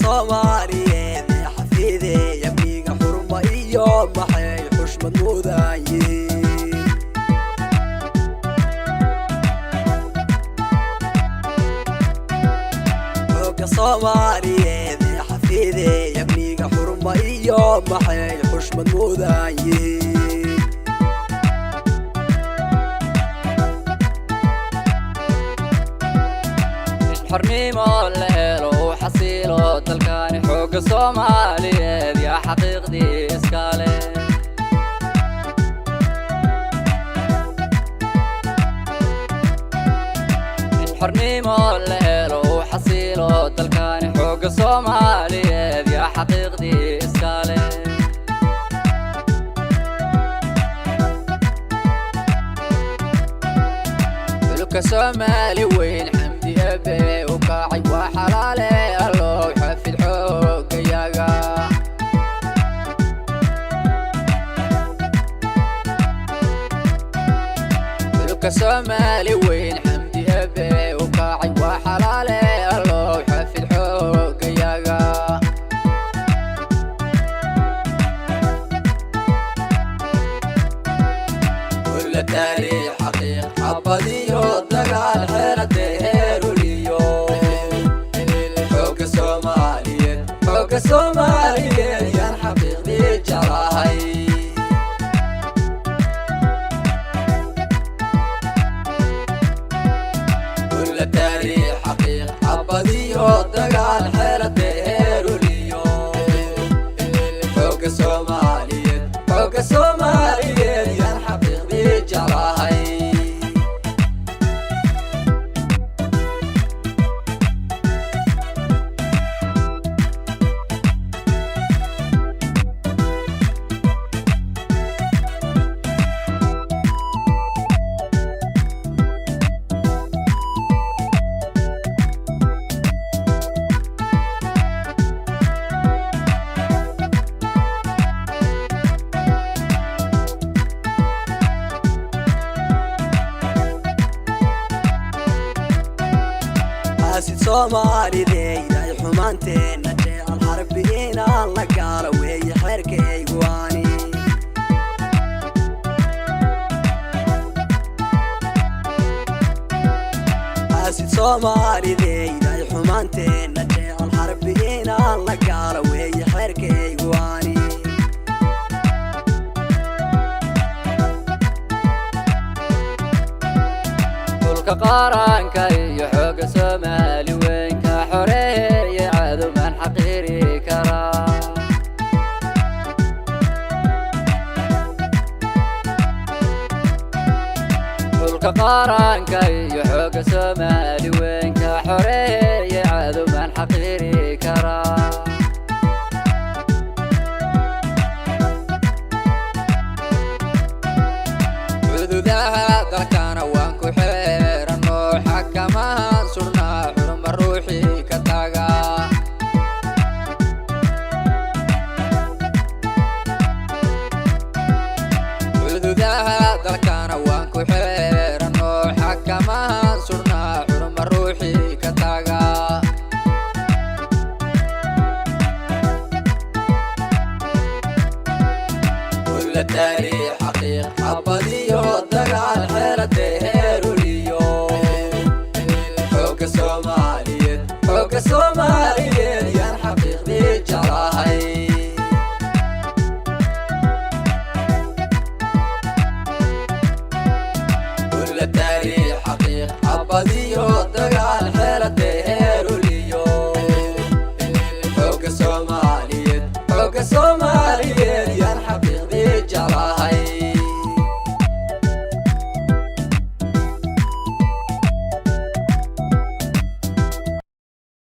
Soomaaliyeed ee xafiiday amniga xurmo iyo maxay xushmad mudaayeen Soomaaliyeed ee xafiiday amniga xurmo iyo maxay xushmad mudaayeen xornimo la helo xasiilo dalkani xooga Soomaaliyeed yaa xaqiiqdii iskale xornimo la helo xasiilo dalkani xooga Soomaaliyeed yaa xaqiiqdii iskale dhulka Soomaali weyn xamdi abe u kacay waa xalaale allow xafid xoogayaga dhulka Soomaali weyn xamdi abe u kacay waa xalaale allow xafid xoogayaga كل تاريخ حقيقة عبديو دقال حيرته هيروليو حوك الصوماليين حوك الصوماليين يا حقيقي جراهي كل تاريخ حقيقة عبديو دقال حيرته هيروليو حوك الصوماليين حوك الصوماليين يا حقيقي جراهي حاسد Soomaali deeday xumaanteena jecel harbiina la gaaro weey xerkeygu waani حاسد Soomaali deeday xumaanteena jecel harbiina la gaaro weey xerkeygu waani dhulka qaranka iyo xooga Soomaali weyn ka xoreeyay cadow man xaqiiri kara dhulka qaranka iyo xooga Soomaali weyn ka xoreeyay cadow man xaqiiri kara xuduudaha dalkana waan ku xeerano xakamahan surnaa xurma ruuxii ka taga xuduudaha dalkana waan ku xeerano xakamahan surnaa xurma ruuxii